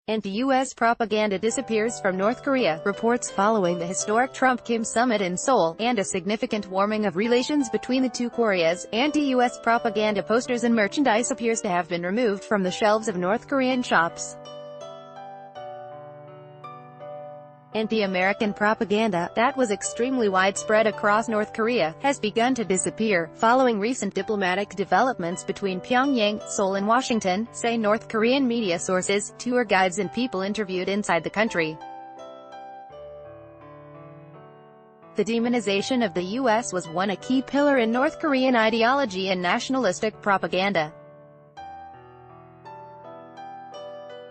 Anti-U.S. propaganda disappears from North Korea, reports following the historic Trump-Kim summit in Seoul, and a significant warming of relations between the two Koreas. Anti-U.S. propaganda posters and merchandise appears to have been removed from the shelves of North Korean shops. Anti-American propaganda, that was extremely widespread across North Korea, has begun to disappear, following recent diplomatic developments between Pyongyang, Seoul and Washington, say North Korean media sources, tour guides and people interviewed inside the country. The demonization of the U.S. was a key pillar in North Korean ideology and nationalistic propaganda.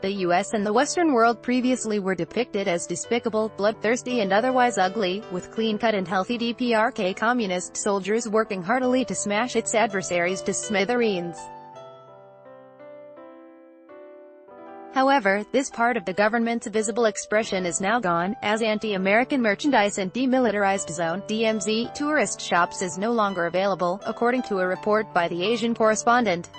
The U.S. and the Western world previously were depicted as despicable, bloodthirsty and otherwise ugly, with clean-cut and healthy DPRK communist soldiers working heartily to smash its adversaries to smithereens. However, this part of the government's visible expression is now gone, as anti-American merchandise and demilitarized zone (DMZ) tourist shops is no longer available, according to a report by the Asian correspondent.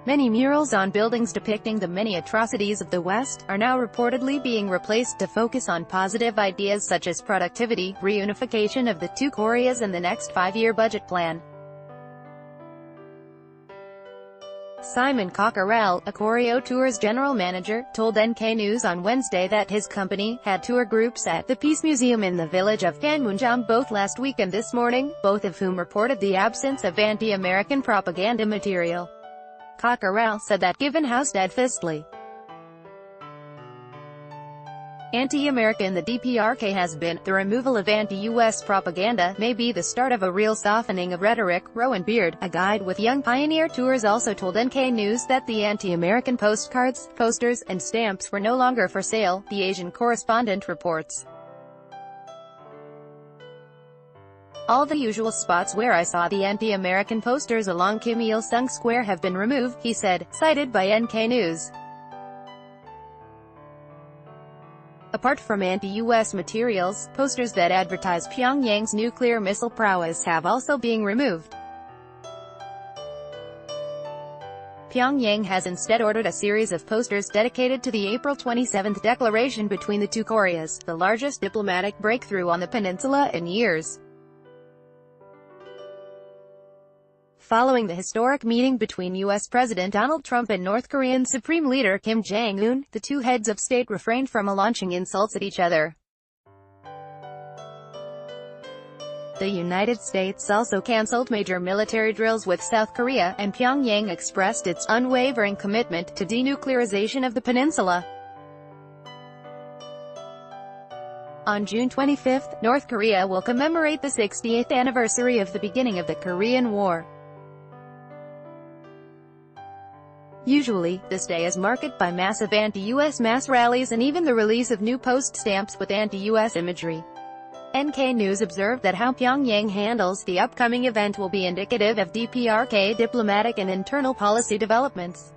Many murals on buildings depicting the many atrocities of the West are now reportedly being replaced to focus on positive ideas such as productivity, reunification of the two Koreas and the next 5-year budget plan. Simon Cockerell, a Koryo Tours general manager, told NK News on Wednesday that his company had tour groups at the Peace Museum in the village of Panmunjom both last week and this morning, both of whom reported the absence of anti-American propaganda material. Cockerell said that given how steadfastly anti-American the DPRK has been, the removal of anti-U.S. propaganda may be the start of a real softening of rhetoric. Rowan Beard, a guide with Young Pioneer Tours, also told NK News that the anti-American postcards, posters, and stamps were no longer for sale, the Asian correspondent reports. All the usual spots where I saw the anti-American posters along Kim Il-sung Square have been removed, he said, cited by NK News. Apart from anti-U.S. materials, posters that advertise Pyongyang's nuclear missile prowess have also been removed. Pyongyang has instead ordered a series of posters dedicated to the April 27 declaration between the two Koreas, the largest diplomatic breakthrough on the peninsula in years. Following the historic meeting between U.S. President Donald Trump and North Korean Supreme Leader Kim Jong-un, the two heads of state refrained from launching insults at each other. The United States also canceled major military drills with South Korea, and Pyongyang expressed its unwavering commitment to denuclearization of the peninsula. On June 25, North Korea will commemorate the 68th anniversary of the beginning of the Korean War. Usually, this day is marked by massive anti-U.S. mass rallies and even the release of new post stamps with anti-U.S. imagery. NK News observed that how Pyongyang handles the upcoming event will be indicative of DPRK diplomatic and internal policy developments.